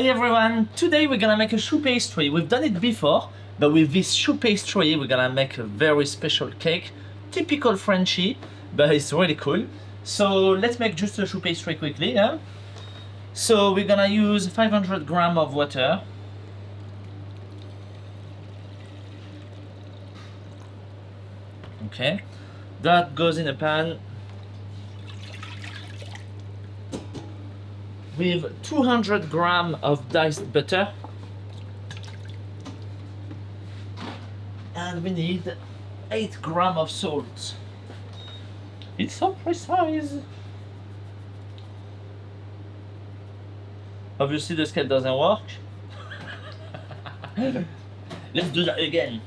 Hey everyone! Today we're gonna make a choux pastry. We've done it before, but with this choux pastry we're gonna make a very special cake. Typical Frenchy, but it's really cool. So let's make just a choux pastry quickly, yeah? So we're gonna use 500 grams of water. Okay, that goes in a pan with 200 grams of diced butter, and we need 8 grams of salt. It's so precise. Obviously the scale doesn't work. Let's do that again.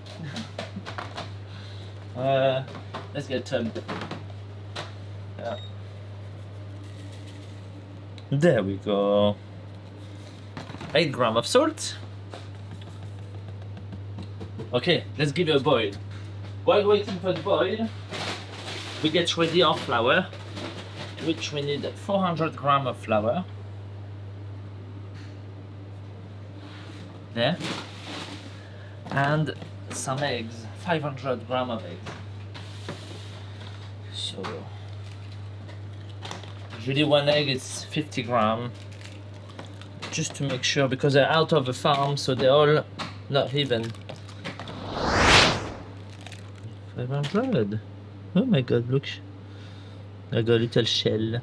Let's get tub. Yeah. There we go. 8 grams of salt. Okay, let's give it a boil. While waiting for the boil, we get ready our flour, which we need 400 grams of flour. There. And some eggs, 500 grams of eggs. So, usually one egg is 50 grams, just to make sure, because they're out of the farm, so they're all not even. 500. Oh my god, look. I got a little shell.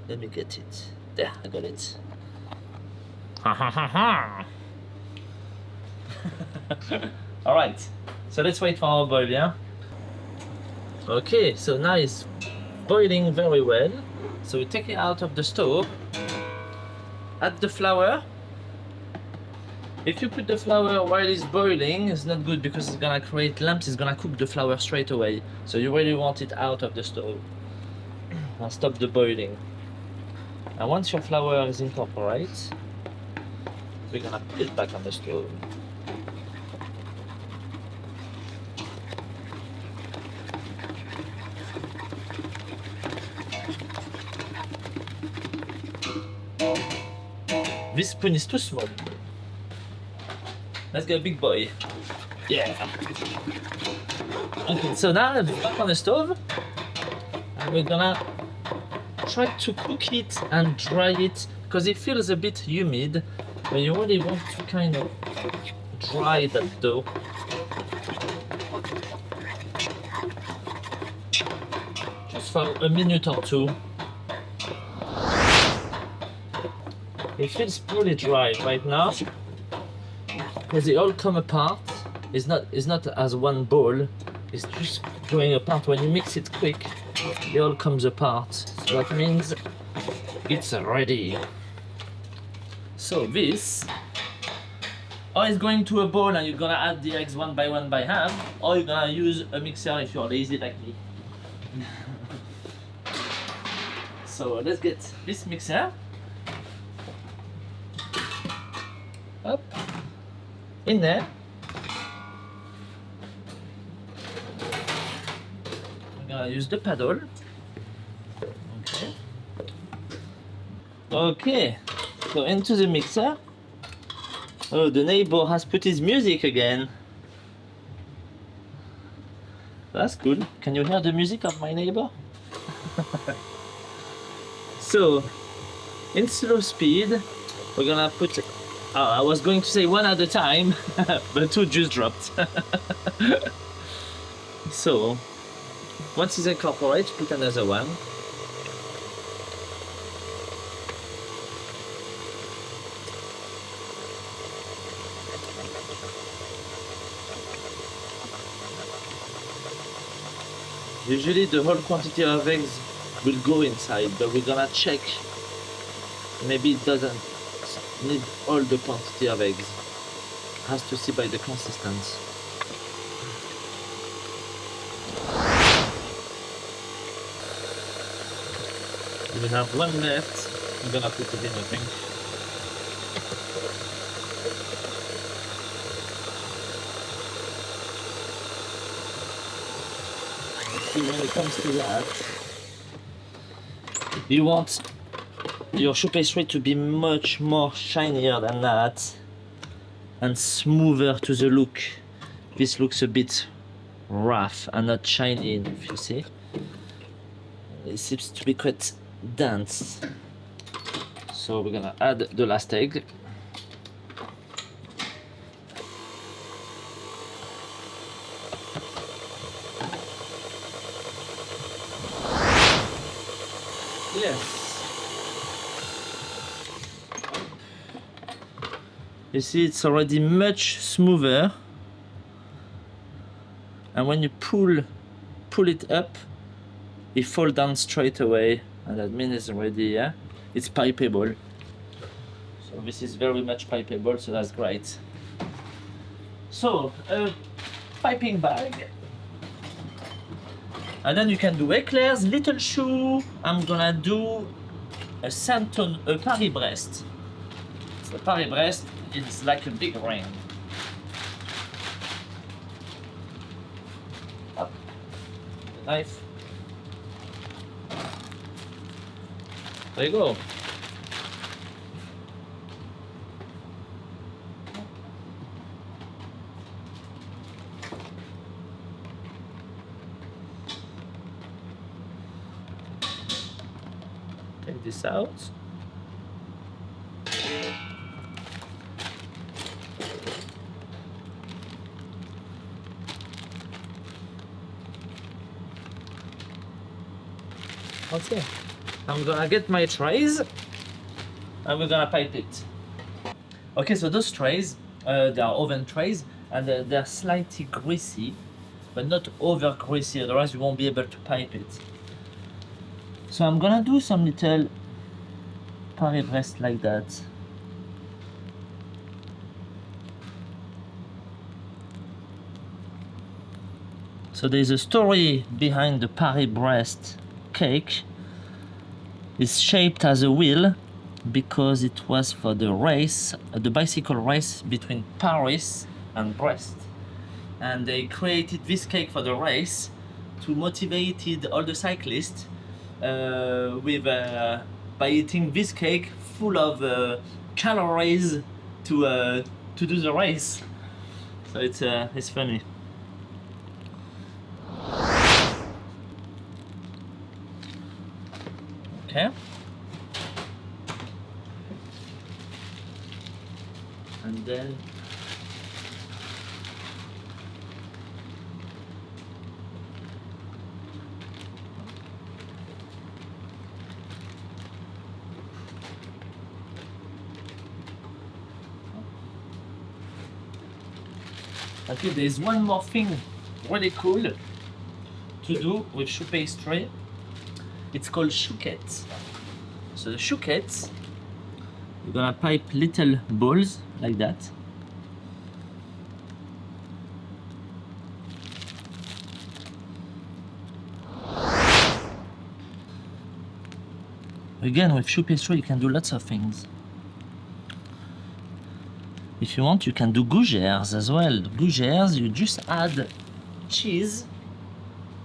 Let me get it. There, I got it. Ha ha ha ha! Alright, so let's wait for our boil, yeah? Okay, so now it's boiling very well. So we take it out of the stove, add the flour. If you put the flour while it's boiling, it's not good because it's gonna create lumps, it's gonna cook the flour straight away. So you really want it out of the stove. Now stop the boiling. And once your flour is incorporated, we're gonna put it back on the stove. This spoon is too small. Let's get a big boy. Yeah. Okay, so now it's back on the stove. And we're gonna try to cook it and dry it because it feels a bit humid. But you really want to kind of dry that dough. Just for a minute or two. It feels pretty dry right now because they all come apart. It's not as one ball. It's just going apart. When you mix it quick, it all comes apart. So that means it's ready. So this, or it's going to a bowl and you're gonna add the eggs one by hand, or you're gonna use a mixer if you're lazy like me. So let's get this mixer. Up in there. I'm gonna use the paddle. Okay. Okay. So into the mixer. Oh, the neighbor has put his music again. That's cool. Can you hear the music of my neighbor? So, in slow speed, we're gonna put. I was going to say one at a time, but two just dropped. So, once it's incorporated, put another one. Usually the whole quantity of eggs will go inside, but we're gonna check. Maybe it doesn't need all the quantity of eggs. Has to see by the consistency. We have one left. I'm gonna put it in, I think. See, when it comes to that, you want your choux pastry to be much more shinier than that and smoother to the look. This looks a bit rough and not shiny enough, you see. It seems to be quite dense. So we're gonna add the last egg. Yes. You see, it's already much smoother. And when you pull it up, it falls down straight away. And that means it's already, yeah, it's pipeable. So this is very much pipeable, so that's great. So, a piping bag. And then you can do eclairs, little choux. I'm gonna do a Santon, a Paris-Brest. So Paris-Brest is like a big ring. Up, the knife. There you go. Take this out. Okay, I'm gonna get my trays and we're gonna pipe it. Okay, so those trays, they are oven trays and they're slightly greasy, but not over greasy, otherwise you won't be able to pipe it. So I'm gonna do some little Paris-Brest like that. So there's a story behind the Paris-Brest cake. It's shaped as a wheel because it was for the race, the bicycle race between Paris and Brest. And they created this cake for the race to motivate all the cyclists by eating this cake full of calories to do the race. So it's funny. Okay. And then okay, there's one more thing really cool to do with choux pastry. It's called chouquettes. So the chouquettes, you're gonna pipe little balls like that. Again, with choux pastry, you can do lots of things. If you want, you can do gougères as well. Gougères, you just add cheese,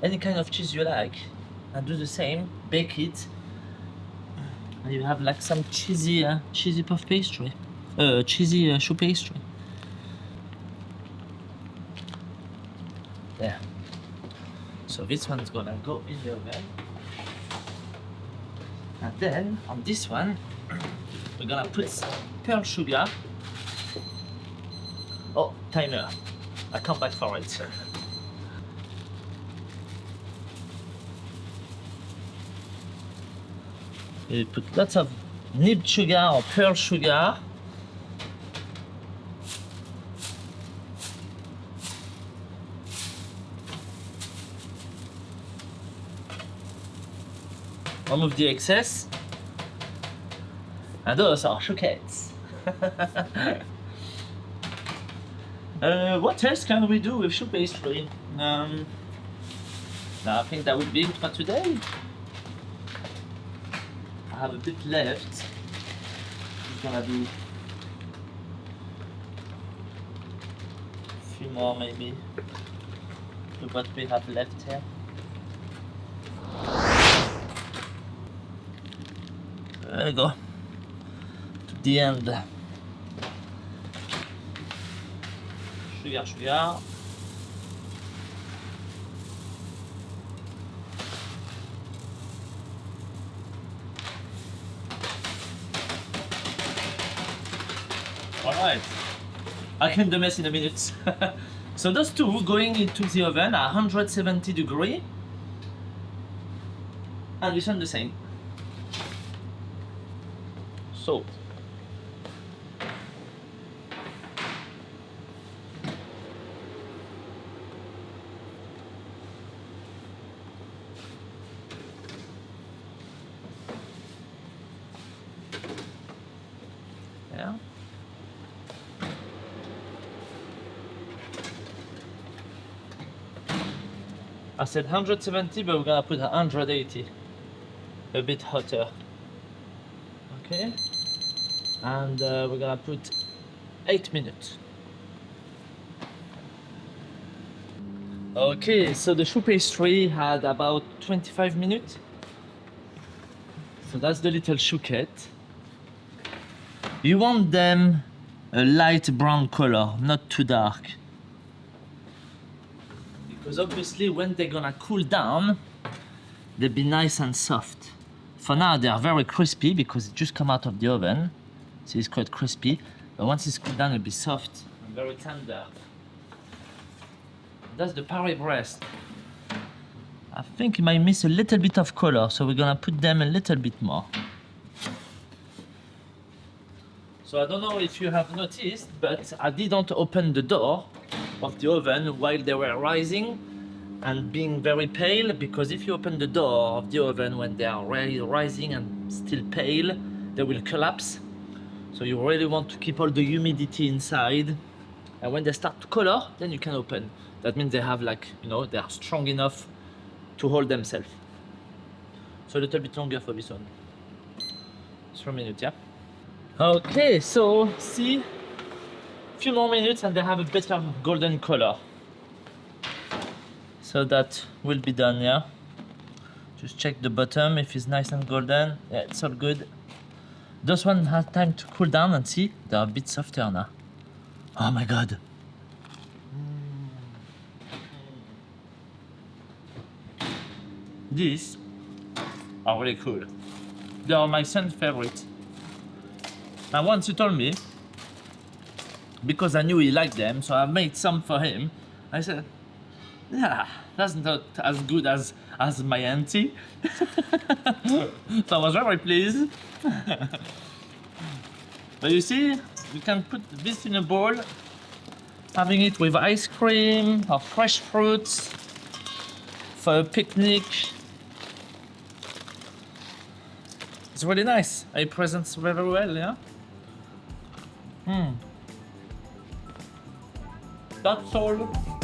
any kind of cheese you like, and do the same, bake it, and you have like some cheesy puff pastry, cheesy choux pastry. There. So this one's gonna go in the oven, and then on this one, we're gonna put some pearl sugar. Oh, timer! I come back for it. You put lots of nib sugar or pearl sugar. Remove the excess. And those are chouquettes. What else can we do with choux pastry? I think that would be it for today. I have a bit left. I'm gonna do a few more maybe. Look what we have left here. we go. To the end. Sugar, sugar. Alright, I'll clean the mess in a minute. So those two going into the oven at 170 degrees. And this one the same. So. Yeah. I said 170, but we're gonna put 180. A bit hotter. Okay. And we're gonna put 8 minutes. Okay, so the choux pastry had about 25 minutes. So that's the little chouquette. You want them a light brown color, not too dark. Because obviously when they're gonna cool down, they'll be nice and soft. For now they are very crispy because it just come out of the oven. So it's quite crispy. But once it's cooled down, it'll be soft and very tender. That's the Paris breast. I think it might miss a little bit of color, so we're gonna put them a little bit more. So I don't know if you have noticed, but I didn't open the door of the oven while they were rising and being very pale, because if you open the door of the oven when they are really rising and still pale, they will collapse. So you really want to keep all the humidity inside, and when they start to color, then you can open. That means they have, like, you know, they are strong enough to hold themselves. So a little bit longer for this one. 3 minutes, yeah? Okay, so see, a few more minutes and they have a better golden color. So that will be done, yeah? Just check the bottom if it's nice and golden. Yeah, it's all good. Those ones have time to cool down, and see, they're a bit softer now. Oh my god. These are really cool. They are my son's favorite. And once he told me, because I knew he liked them, so I made some for him. I said, yeah, that's not as good as my auntie. So I was very pleased. But you see, you can put this in a bowl, having it with ice cream or fresh fruits for a picnic. It's really nice. It presents very well, yeah? That's all.